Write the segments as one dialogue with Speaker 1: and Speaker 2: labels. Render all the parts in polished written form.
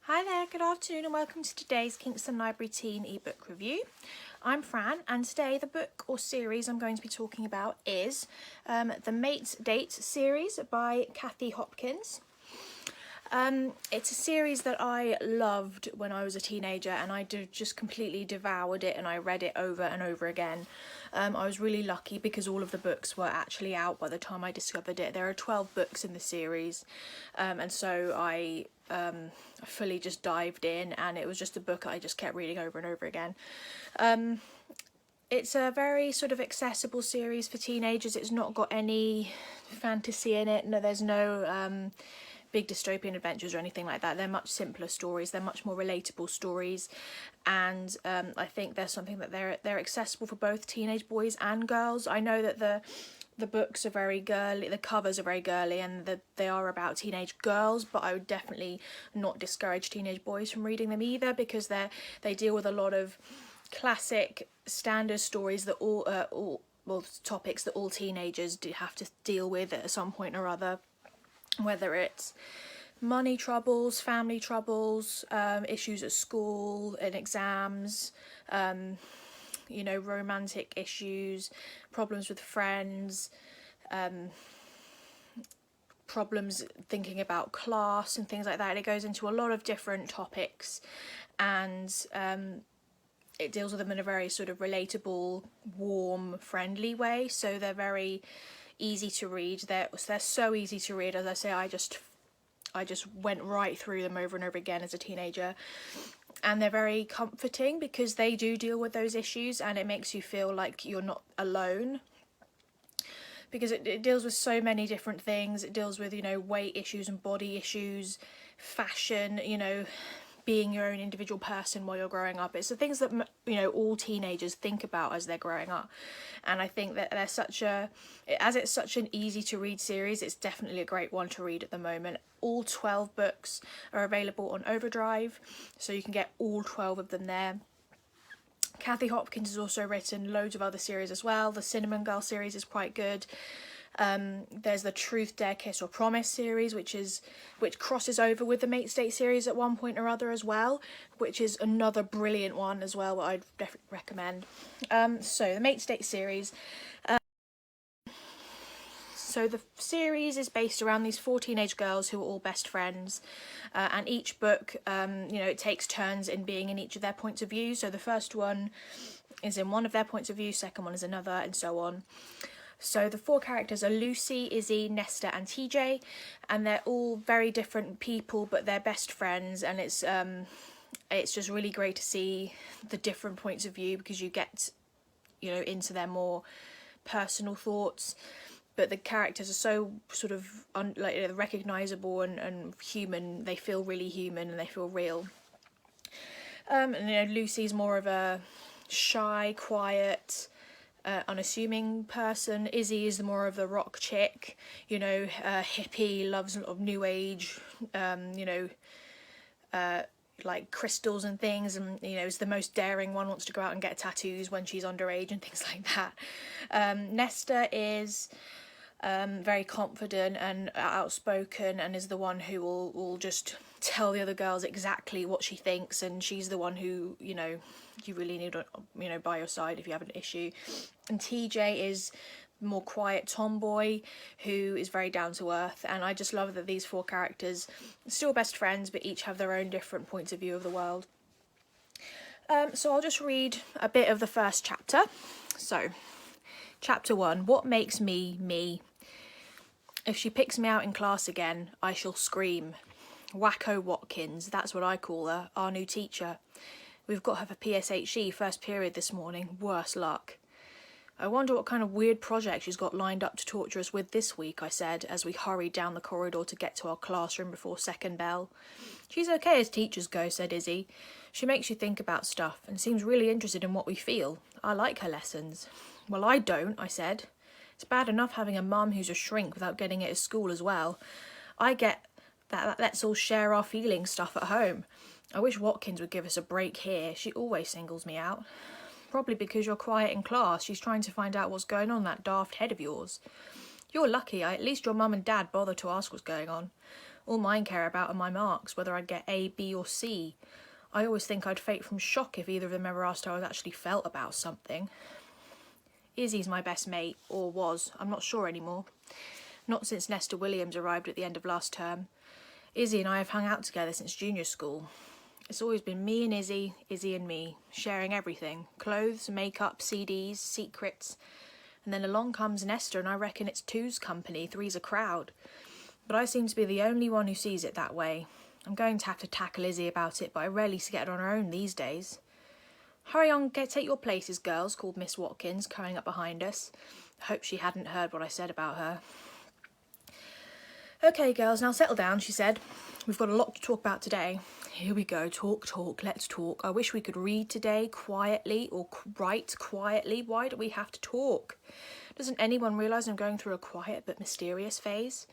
Speaker 1: Hi there, good afternoon and welcome to today's Kingston Library Teen ebook review. I'm Fran and today the book or series I'm going to be talking about is the Mate Date series by Cathy Hopkins. It's a series that I loved when I was a teenager and I just completely devoured it and I read it over and over again. I was really lucky because all of the books were actually out by the time I discovered it. There are 12 books in the series and so I fully just dived in and it was just a book I just kept reading over and over again. It's a very sort of accessible series for teenagers. It's not got any fantasy in it. No, there's no big dystopian adventures or anything like that. They're much simpler stories. They're much more relatable stories, and I think there's something that they're accessible for both teenage boys and girls. I know that the books are very girly, the covers are very girly, and that they are about teenage girls, but I would definitely not discourage teenage boys from reading them either, because they deal with a lot of classic standard stories that all topics that all teenagers do have to deal with at some point or other, whether it's money troubles, family troubles, issues at school and exams, romantic issues, problems with friends, problems thinking about class and things like that. It goes into a lot of different topics, and it deals with them in a very sort of relatable, warm, friendly way. So they're very easy to read. They're so easy to read. As I say, I just went right through them over and over again as a teenager, and they're very comforting because they do deal with those issues and it makes you feel like you're not alone, because it deals with so many different things. It deals with, weight issues and body issues, fashion, being your own individual person while you're growing up. It's the things that, all teenagers think about as they're growing up. And I think that as it's such an easy to read series, it's definitely a great one to read at the moment. All 12 books are available on Overdrive, so you can get all 12 of them there. Cathy Hopkins has also written loads of other series as well. The Cinnamon Girl series is quite good. There's the Truth, Dare, Kiss or Promise series, which crosses over with the Mate Date series at one point or other as well, which is another brilliant one as well, that I'd definitely recommend. So the Mate Date series. So the series is based around these 4 teenage girls who are all best friends, and each book, it takes turns in being in each of their points of view. So the first one is in one of their points of view, second one is another, and so on. So the 4 characters are Lucy, Izzy, Nesta and TJ, and they're all very different people, but they're best friends, and it's just really great to see the different points of view, because you get, into their more personal thoughts, but the characters are so sort of recognisable and human. They feel really human and they feel real. And Lucy's more of a shy, quiet, unassuming person. Izzy is more of the rock chick, hippie, loves a lot of new age, like crystals and things, and is the most daring one, wants to go out and get tattoos when she's underage and things like that. Nesta is very confident and outspoken, and is the one who will just tell the other girls exactly what she thinks, and she's the one who you really need by your side if you have an issue. And TJ is more quiet tomboy who is very down to earth, and I just love that these 4 characters are still best friends but each have their own different points of view of the world. So I'll just read a bit of the first chapter. So chapter 1, What Makes Me Me. If she picks me out in class again, I shall scream. Wacko Watkins, that's what I call her, our new teacher. We've got her for PSHE first period this morning, worse luck. I wonder what kind of weird project she's got lined up to torture us with this week, I said, as we hurried down the corridor to get to our classroom before second bell. She's okay as teachers go, said Izzy. She makes you think about stuff and seems really interested in what we feel. I like her lessons. Well, I don't, I said. It's bad enough having a mum who's a shrink without getting it at school as well. I get that let's all share our feelings stuff at home. I wish Watkins would give us a break here. She always singles me out. Probably because you're quiet in class. She's trying to find out what's going on in that daft head of yours. You're lucky. At least your mum and dad bother to ask what's going on. All mine care about are my marks, whether I get A, B or C. I always think I'd faint from shock if either of them ever asked how I actually felt about something. Izzy's my best mate, or was. I'm not sure anymore. Not since Nesta Williams arrived at the end of last term. Izzy and I have hung out together since junior school. It's always been me and Izzy, Izzy and me, sharing everything. Clothes, makeup, CDs, secrets. And then along comes Nesta and I reckon it's two's company, three's a crowd. But I seem to be the only one who sees it that way. I'm going to have to tackle Izzy about it, but I rarely get on her own these days. Hurry on, take your places, girls, called Miss Watkins, coming up behind us. I hope she hadn't heard what I said about her. Okay, girls, now settle down, she said. We've got a lot to talk about today. Here we go, talk, let's talk. I wish we could read today quietly or write quietly. Why do we have to talk? Doesn't anyone realise I'm going through a quiet but mysterious phase?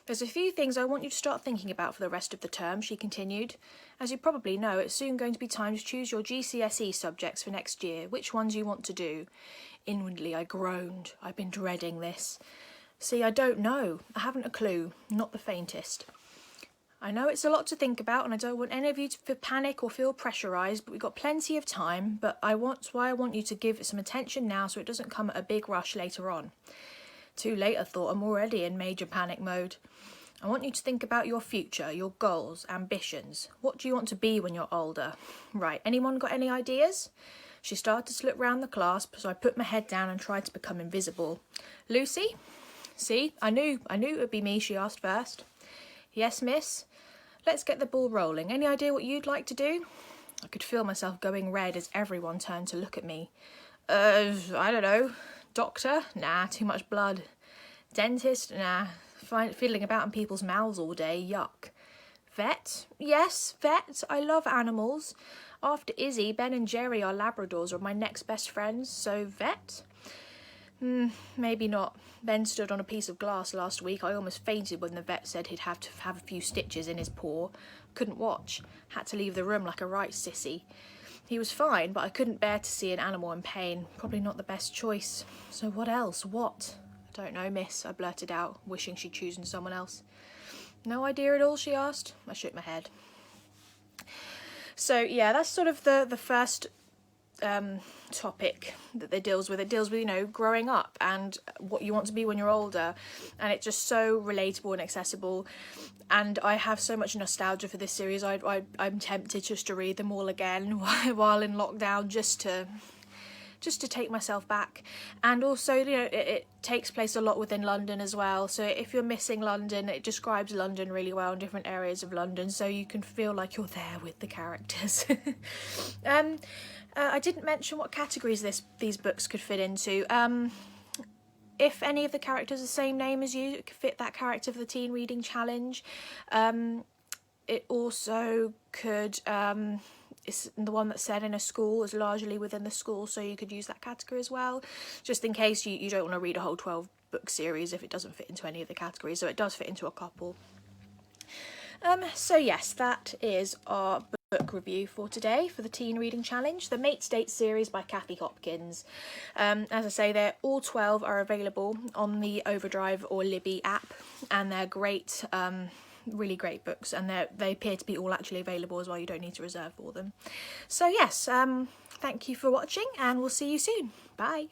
Speaker 1: There's a few things I want you to start thinking about for the rest of the term, she continued. As you probably know, it's soon going to be time to choose your GCSE subjects for next year, which ones you want to do. Inwardly, I groaned. I've been dreading this. See, I don't know. I haven't a clue. Not the faintest. I know it's a lot to think about and I don't want any of you to panic or feel pressurised, but we've got plenty of time. But that's why I want you to give it some attention now so it doesn't come at a big rush later on. Too late, I thought. I'm already in major panic mode. I want you to think about your future, your goals, ambitions. What do you want to be when you're older? Right, anyone got any ideas? She started to look round the class, so I put my head down and tried to become invisible. Lucy? See, I knew it would be me, she asked first. Yes, miss? Let's get the ball rolling. Any idea what you'd like to do? I could feel myself going red as everyone turned to look at me. I don't know. Doctor? Nah, too much blood. Dentist? Nah. Fiddling about in people's mouths all day, yuck. Vet? Yes, vet. I love animals. After Izzy, Ben and Jerry, our Labradors, are my next best friends, so vet? Maybe not. Ben stood on a piece of glass last week. I almost fainted when the vet said he'd have to have a few stitches in his paw. Couldn't watch. Had to leave the room like a right sissy. He was fine, but I couldn't bear to see an animal in pain. Probably not the best choice. So what else? What? I don't know, miss, I blurted out, wishing she'd chosen someone else. No idea at all, she asked. I shook my head. So, yeah, that's sort of the first topic that it deals with. It deals with, you know, growing up and what you want to be when you're older, and it's just so relatable and accessible, and I have so much nostalgia for this series. I'm tempted just to read them all again while in lockdown, just to take myself back. And also, you know, it takes place a lot within London as well, so if you're missing London, it describes London really well in different areas of London, so you can feel like you're there with the characters. I didn't mention what categories these books could fit into. If any of the characters are the same name as you, it could fit that character for the Teen Reading Challenge. It also could... it's the one that's set in a school is largely within the school, so you could use that category as well, just in case you don't want to read a whole 12 book series if it doesn't fit into any of the categories. So it does fit into a couple. So yes, that is our book review for today for the Teen Reading Challenge, the Mate State series by Cathy Hopkins. As I say, all 12 are available on the Overdrive or Libby app, and they're great, really great books, and they appear to be all actually available as well. You don't need to reserve for them. So yes, thank you for watching, and we'll see you soon. Bye.